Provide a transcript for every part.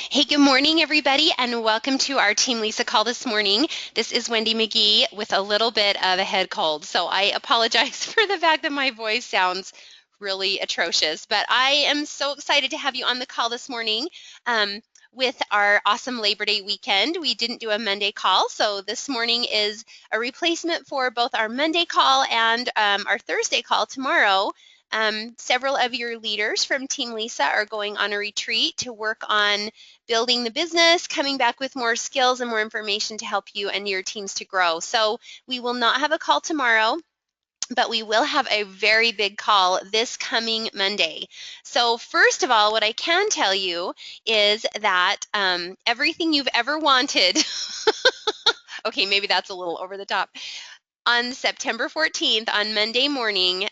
Hey, good morning, everybody, and welcome to our Team Lisa call this morning. This is Wendy McGee with a little bit of a head cold, so I apologize for the fact that my voice sounds really atrocious, but I am so excited to have you on the call this morning. With our awesome Labor Day weekend, we didn't do a Monday call, so this morning is a replacement for both our Monday call and our Thursday call tomorrow. Several of your leaders from Team Lisa are going on a retreat to work on building the business, coming back with more skills and more information to help you and your teams to grow. So we will not have a call tomorrow, but we will have a very big call this coming Monday. So first of all, what I can tell you is that everything you've ever wanted, okay, maybe that's a little over the top, on September 14th, on Monday morning,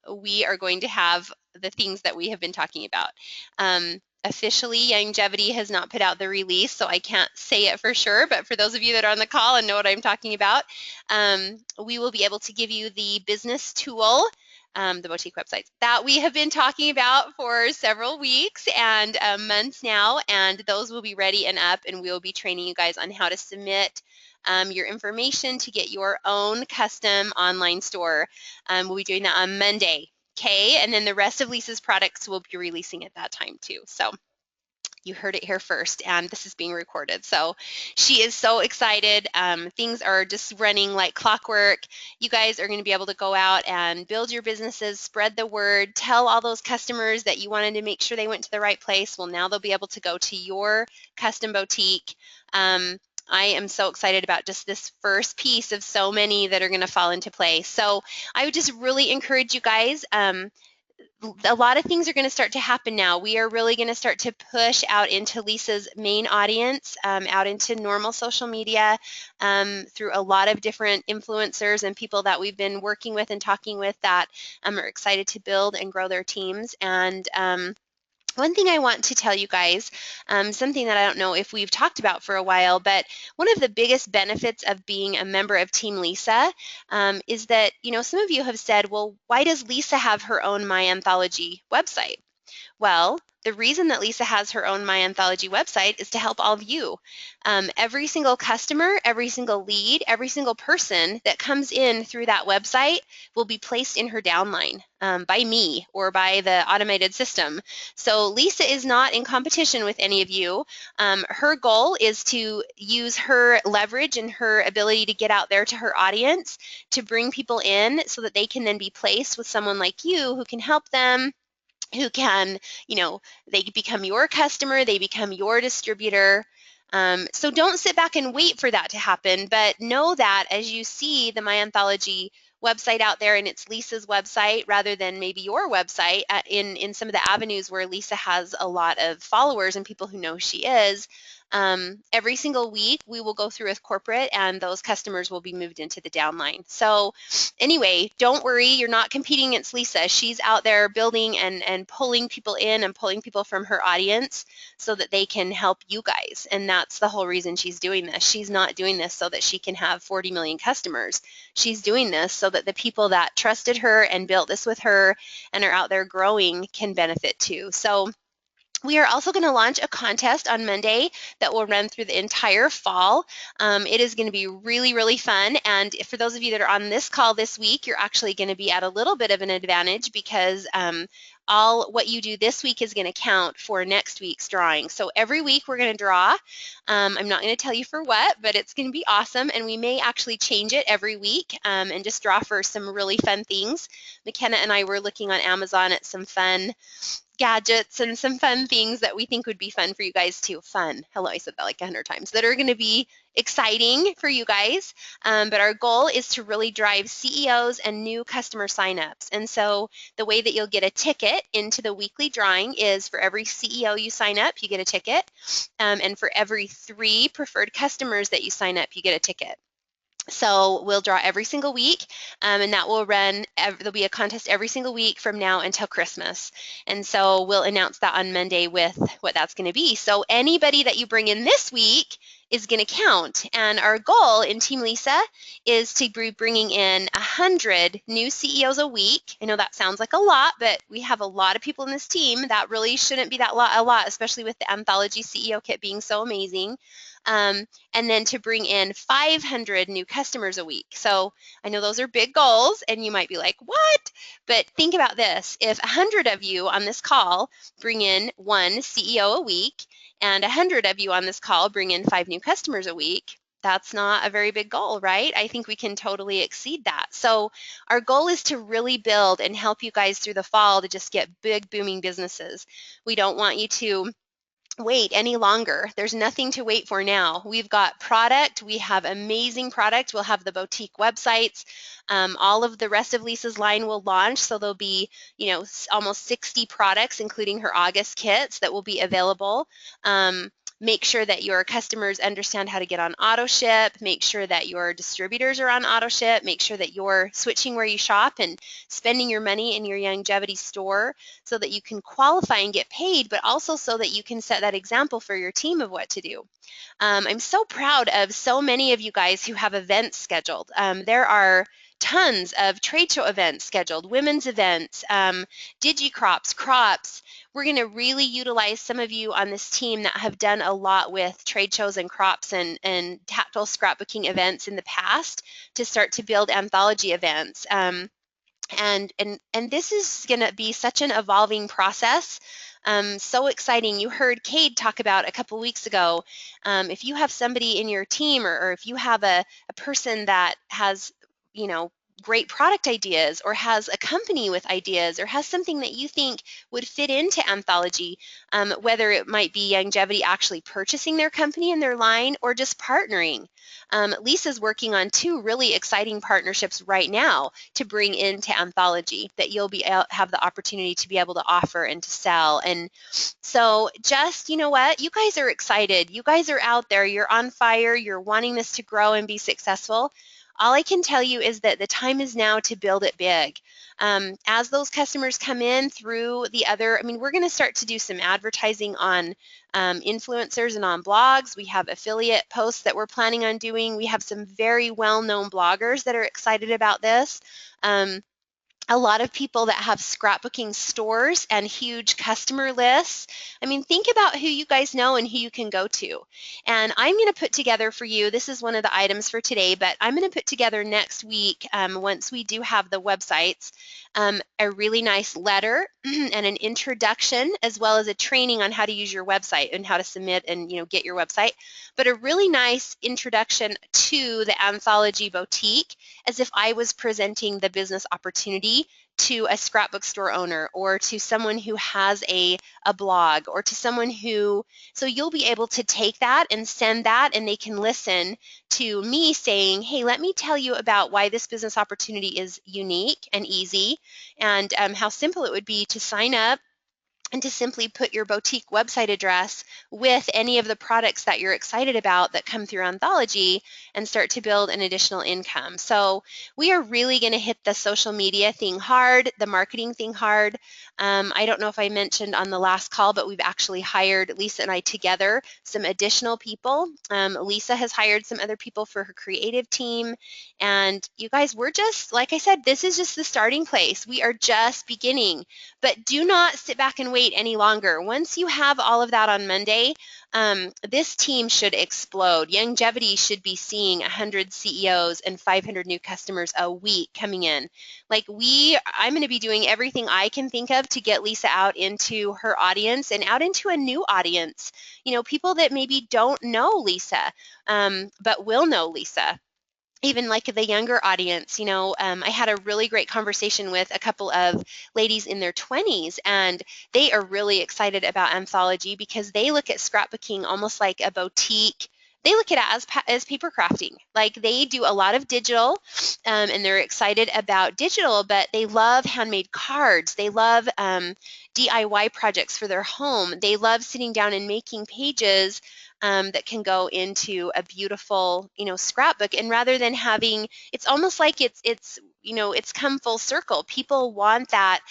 we are going to have the things that we have been talking about. Officially, Youngevity has not put out the release, so I can't say it for sure, but for those of you that are on the call and know what I'm talking about, we will be able to give you the business tool, the boutique websites that we have been talking about for several weeks and months now, and those will be ready and up, and we will be training you guys on how to submit your information to get your own custom online store. We'll be doing that on Monday, okay? And then the rest of Lisa's products will be releasing at that time too. So you heard it here first, and this is being recorded. So she is so excited. Things are just running like clockwork. You guys are going to be able to go out and build your businesses, spread the word, tell all those customers that you wanted to make sure they went to the right place. Well, now they'll be able to go to your custom boutique. I am so excited about just this first piece of so many that are going to fall into place. So I would just really encourage you guys. A lot of things are going to start to happen now. We are really going to start to push out into Lisa's main audience, out into normal social media, through a lot of different influencers and people that we've been working with and talking with that are excited to build and grow their teams. And one thing I want to tell you guys, something that I don't know if we've talked about for a while, but one of the biggest benefits of being a member of Team Lisa is that, some of you have said, well, why does Lisa have her own My Anthology website? Well, the reason that Lisa has her own My Anthology website is to help all of you. Every single customer, every single lead, every single person that comes in through that website will be placed in her downline by me or by the automated system. So Lisa is not in competition with any of you. Her goal is to use her leverage and her ability to get out there to her audience to bring people in so that they can then be placed with someone like you who can help them, who can, they become your customer, they become your distributor. So don't sit back and wait for that to happen, but know that as you see the My Anthology website out there and it's Lisa's website rather than maybe your website in some of the avenues where Lisa has a lot of followers and people who know who she is, every single week we will go through with corporate and those customers will be moved into the downline. So anyway, don't worry, you're not competing against Lisa. She's out there building and pulling people in and pulling people from her audience so that they can help you guys. And that's the whole reason she's doing this. She's not doing this so that she can have 40 million customers. She's doing this so that the people that trusted her and built this with her and are out there growing can benefit too. So we are also going to launch a contest on Monday that will run through the entire fall. It is going to be really, really fun. And for those of you that are on this call this week, you're actually going to be at a little bit of an advantage because all what you do this week is going to count for next week's drawing. So every week we're going to draw. I'm not going to tell you for what, but it's going to be awesome. And we may actually change it every week and just draw for some really fun things. McKenna and I were looking on Amazon at some fun gadgets and some fun things that we think would be fun for you guys too. Fun. Hello, I said that like 100 times. That are going to be exciting for you guys. But our goal is to really drive CEOs and new customer signups. And so the way that you'll get a ticket into the weekly drawing is for every CEO you sign up, you get a ticket. And for every 3 preferred customers that you sign up, you get a ticket. So we'll draw every single week, and that will run, there'll be a contest every single week from now until Christmas. And so we'll announce that on Monday with what that's going to be. So anybody that you bring in this week is going to count. And our goal in Team Lisa is to be bringing in 100 new CEOs a week. I know that sounds like a lot, but we have a lot of people in this team. That really shouldn't be a lot, especially with the Anthology CEO Kit being so amazing. And then to bring in 500 new customers a week. So I know those are big goals, and you might be like, what? But think about this. If 100 of you on this call bring in one CEO a week, and 100 of you on this call bring in 5 new customers a week, that's not a very big goal, right? I think we can totally exceed that. So our goal is to really build and help you guys through the fall to just get big, booming businesses. We don't want you to wait any longer. There's nothing to wait for now. We've got product. We have amazing product. We'll have the boutique websites. All of the rest of Lisa's line will launch. So there'll be, almost 60 products, including her August kits, that will be available. Make sure that your customers understand how to get on auto ship. Make sure that your distributors are on auto ship. Make sure that you're switching where you shop and spending your money in your Youngevity store so that you can qualify and get paid, but also so that you can set that example for your team of what to do. I'm so proud of so many of you guys who have events scheduled. There are tons of trade show events scheduled, women's events, DigiCrops, crops. We're going to really utilize some of you on this team that have done a lot with trade shows and crops and tactile scrapbooking events in the past to start to build anthology events. And this is going to be such an evolving process. So exciting. You heard Cade talk about a couple weeks ago. If you have somebody in your team or if you have a person that has, great product ideas or has a company with ideas or has something that you think would fit into Anthology, whether it might be Youngevity actually purchasing their company and their line or just partnering. Lisa's working on 2 really exciting partnerships right now to bring into Anthology that you'll have the opportunity to be able to offer and to sell. And so just, you know what, you guys are excited. You guys are out there. You're on fire. You're wanting this to grow and be successful. All I can tell you is that the time is now to build it big. As those customers come in through we're going to start to do some advertising on influencers and on blogs. We have affiliate posts that we're planning on doing. We have some very well-known bloggers that are excited about this. A lot of people that have scrapbooking stores and huge customer lists. Think about who you guys know and who you can go to. And I'm going to put together for you, this is one of the items for today, but I'm going to put together next week, once we do have the websites, a really nice letter and an introduction, as well as a training on how to use your website and how to submit and get your website, but a really nice introduction to the Anthology Boutique, as if I was presenting the business opportunity to a scrapbook store owner or to someone who has a blog or to someone so you'll be able to take that and send that, and they can listen to me saying, hey, let me tell you about why this business opportunity is unique and easy, and how simple it would be to sign up and to simply put your boutique website address with any of the products that you're excited about that come through Anthology and start to build an additional income. So we are really going to hit the social media thing hard, the marketing thing hard. I don't know if I mentioned on the last call, but we've actually hired, Lisa and I together, some additional people. Lisa has hired some other people for her creative team. And you guys, we're just, like I said, this is just the starting place. We are just beginning. But do not sit back and wait any longer. Once you have all of that on Monday, this team should explode. Youngevity should be seeing 100 CEOs and 500 new customers a week coming in. I'm going to be doing everything I can think of to get Lisa out into her audience and out into a new audience. People that maybe don't know Lisa, but will know Lisa. Even like the younger audience, I had a really great conversation with a couple of ladies in their 20s, and they are really excited about Anthology because they look at scrapbooking almost like a boutique. They look at it as paper crafting. Like, they do a lot of digital, and they're excited about digital, but they love handmade cards. They love DIY projects for their home. They love sitting down and making pages that can go into a beautiful, scrapbook. And rather than having, it's almost like it's come full circle. People want that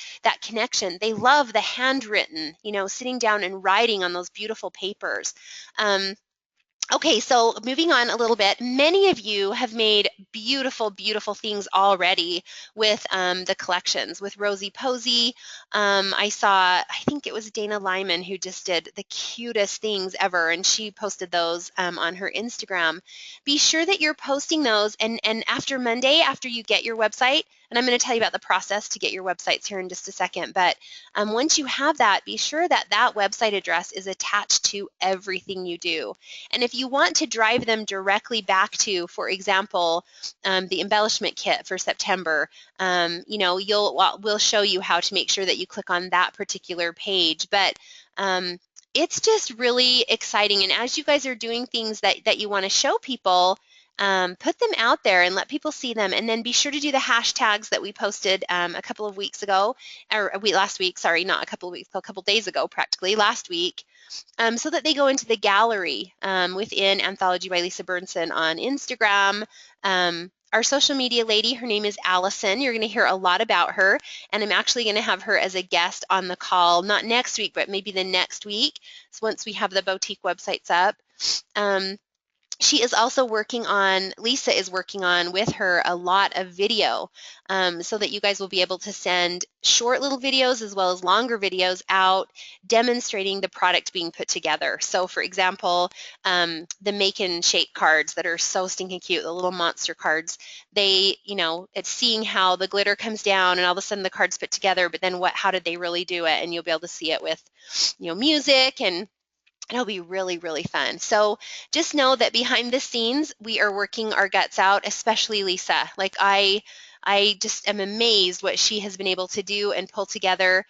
connection. They love the handwritten, sitting down and writing on those beautiful papers. Okay, so moving on a little bit, many of you have made beautiful, beautiful things already with the collections. With Rosie Posey, I think it was Dana Lyman who just did the cutest things ever, and she posted those on her Instagram. Be sure that you're posting those, and after Monday, after you get your website, and I'm going to tell you about the process to get your websites here in just a second, but once you have that, be sure that that website address is attached to everything you do. And if you want to drive them directly back to, for example, the embellishment kit for September, we'll show you how to make sure that you click on that particular page. But it's just really exciting. And as you guys are doing things that you want to show people, put them out there and let people see them. And then be sure to do the hashtags that we posted a couple of weeks ago, or last week, sorry, not a couple of weeks, a couple of days ago, practically last week. So that they go into the gallery within Anthology by Lisa Bernson on Instagram. Our social media lady, her name is Allison. You're going to hear a lot about her, and I'm actually going to have her as a guest on the call, not next week, but maybe the next week, so once we have the boutique websites up. She is also working on, Lisa is working on with her a lot of video so that you guys will be able to send short little videos as well as longer videos out demonstrating the product being put together. So for example, the Make and Shake cards that are so stinking cute, the little monster cards, it's seeing how the glitter comes down and all of a sudden the card's put together, but then how did they really do it? And you'll be able to see it with, music, and it'll be really, really fun. So just know that behind the scenes, we are working our guts out, especially Lisa. Like I just am amazed what she has been able to do and pull together.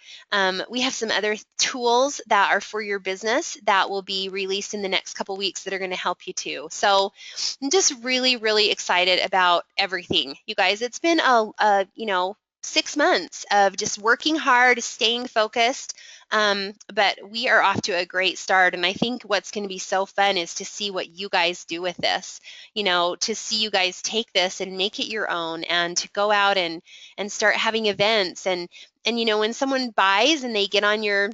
We have some other tools that are for your business that will be released in the next couple weeks that are going to help you too. So I'm just really, really excited about everything. You guys, it's been a 6 months of just working hard, staying focused. But we are off to a great start, and I think what's going to be so fun is to see what you guys do with this, to see you guys take this and make it your own, and to go out and start having events, and when someone buys and they get on your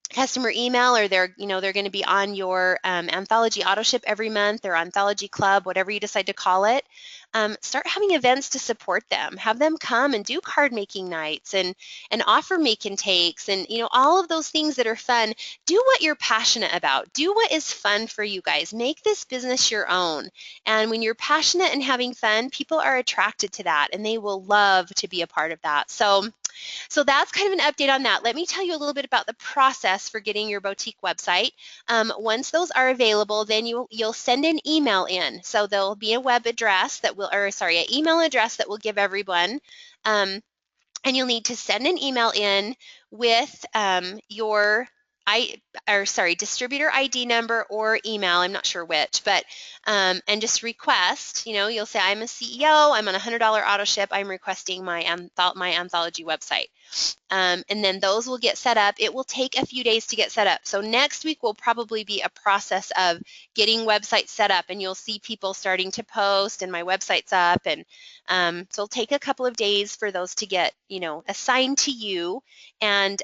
customer email, or they're going to be on your Anthology auto ship every month, or Anthology Club, whatever you decide to call it. Start having events to support them. Have them come and do card making nights and offer make and takes, and all of those things that are fun. Do what you're passionate about. Do what is fun for you guys. Make this business your own. And when you're passionate and having fun, people are attracted to that, and they will love to be a part of that. So that's kind of an update on that. Let me tell you a little bit about the process for getting your boutique website. Once those are available, then you'll send an email in. So there'll be a web address that an email address that will give everyone. And you'll need to send an email in with your distributor ID number or email. I'm not sure which, but and just request. You'll say, I'm a CEO. I'm on a $100 auto ship. I'm requesting my Anthology website. And then those will get set up. It will take a few days to get set up. So next week will probably be a process of getting websites set up, and you'll see people starting to post, and my website's up, and so it'll take a couple of days for those to get assigned to you, and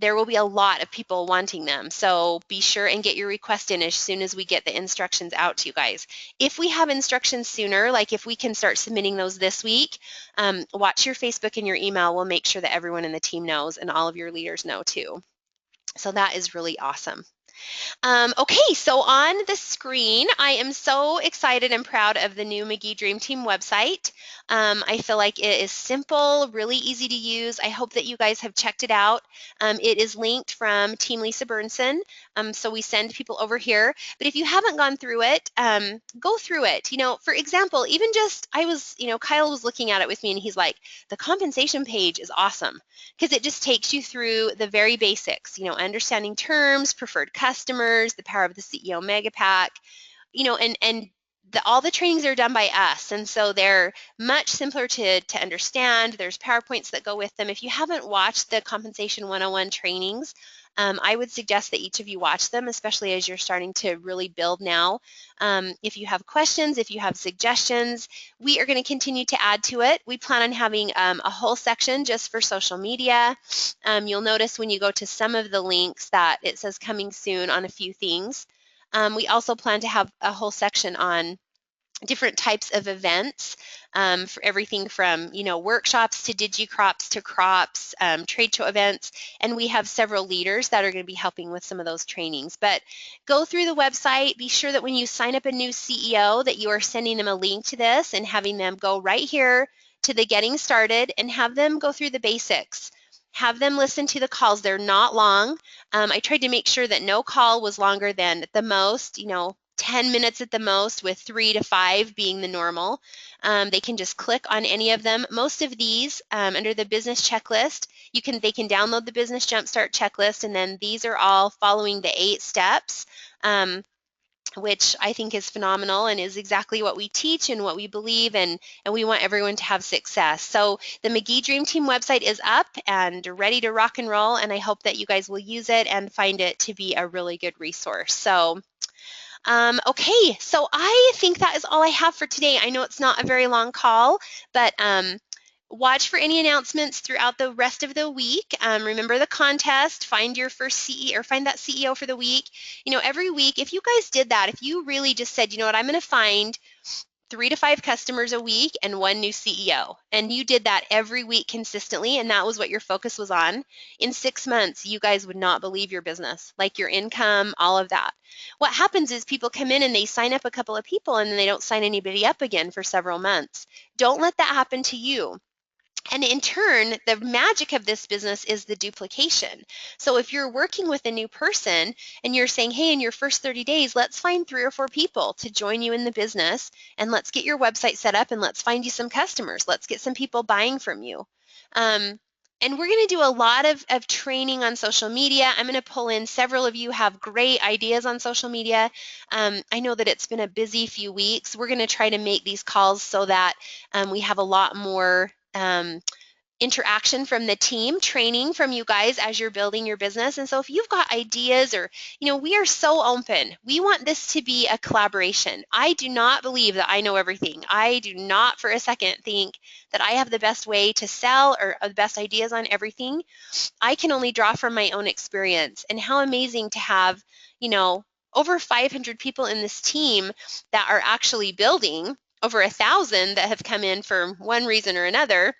there will be a lot of people wanting them. So be sure and get your request in as soon as we get the instructions out to you guys. If we have instructions sooner, like if we can start submitting those this week, watch your Facebook and your email. We'll make sure that everyone in the team knows, and all of your leaders know too. So that is really awesome. Okay, so on the screen, I am so excited and proud of the new McGee Dream Team website. I feel like it is simple, really easy to use. I hope that you guys have checked it out. It is linked from Team Lisa Bernson, so we send people over here. But if you haven't gone through it, go through it. For example, even just, Kyle was looking at it with me, and he's like, the compensation page is awesome, because it just takes you through the very basics, understanding terms, preferred customers, the power of the CEO Mega Pack, and all the trainings are done by us, and so they're much simpler to understand. There's PowerPoints that go with them. If you haven't watched the Compensation 101 trainings, I would suggest that each of you watch them, especially as you're starting to really build now. If you have questions, if you have suggestions, we are going to continue to add to it. We plan on having a whole section just for social media. You'll notice when you go to some of the links that it says coming soon on a few things. We also plan to have a whole section on different types of events, for everything from workshops to digicrops to crops, trade show events, and we have several leaders that are going to be helping with some of those trainings. But go through the website, be sure that when you sign up a new CEO that you are sending them a link to this and having them go right here to the getting started and have them go through the basics. Have them listen to the calls. They're not long. I tried to make sure that no call was longer than at the most, 10 minutes at the most, with 3 to 5 being the normal. They can just click on any of them. Most of these, under the business checklist, they can download the Business Jumpstart checklist, and then these are all following the 8 steps, which I think is phenomenal and is exactly what we teach and what we believe, and we want everyone to have success. So the McGee Dream Team website is up and ready to rock and roll, and I hope that you guys will use it and find it to be a really good resource. So okay, so I think that is all I have for today. I know it's not a very long call, but watch for any announcements throughout the rest of the week. Remember the contest, find your first CEO, or find that CEO for the week. Every week, if you guys did that, if you really just said, you know what, I'm going to find 3 to 5 customers a week and 1 new CEO, and you did that every week consistently, and that was what your focus was on, in 6 months, you guys would not believe your business, like your income, all of that. What happens is people come in and they sign up a couple of people and then they don't sign anybody up again for several months. Don't let that happen to you. And in turn, the magic of this business is the duplication. So if you're working with a new person and you're saying, hey, in your first 30 days, let's find 3 or 4 people to join you in the business, and let's get your website set up, and let's find you some customers. Let's get some people buying from you. And we're going to do a lot of training on social media. I'm going to pull in several of you have great ideas on social media. I know that it's been a busy few weeks. We're going to try to make these calls so that we have a lot more interaction from the team, training from you guys as you're building your business. And so if you've got ideas, or, we are so open. We want this to be a collaboration. I do not believe that I know everything. I do not for a second think that I have the best way to sell or the best ideas on everything. I can only draw from my own experience. And how amazing to have, over 500 people in this team that are actually building, over 1,000 that have come in for one reason or another,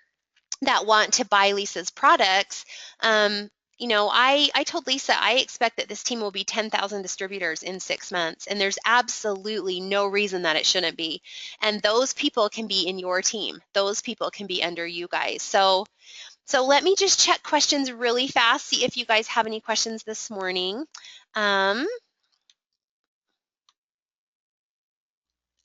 that want to buy Lisa's products. I told Lisa I expect that this team will be 10,000 distributors in 6 months, and there's absolutely no reason that it shouldn't be. And those people can be in your team. Those people can be under you guys. So let me just check questions really fast, see if you guys have any questions this morning.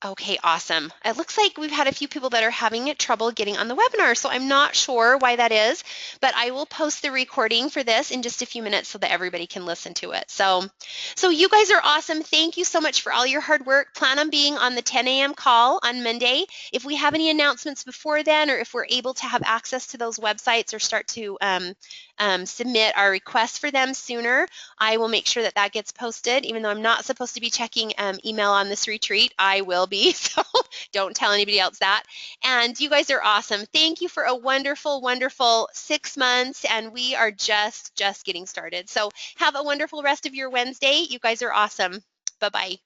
Okay, awesome. It looks like we've had a few people that are having trouble getting on the webinar, so I'm not sure why that is, but I will post the recording for this in just a few minutes so that everybody can listen to it. So you guys are awesome. Thank you so much for all your hard work. Plan on being on the 10 a.m. call on Monday. If we have any announcements before then, or if we're able to have access to those websites or start to submit our requests for them sooner, I will make sure that that gets posted. Even though I'm not supposed to be checking email on this retreat, I will be, so don't tell anybody else that. And you guys are awesome. Thank you for a wonderful, wonderful 6 months, and we are just getting started. So have a wonderful rest of your Wednesday. You guys are awesome. Bye-bye.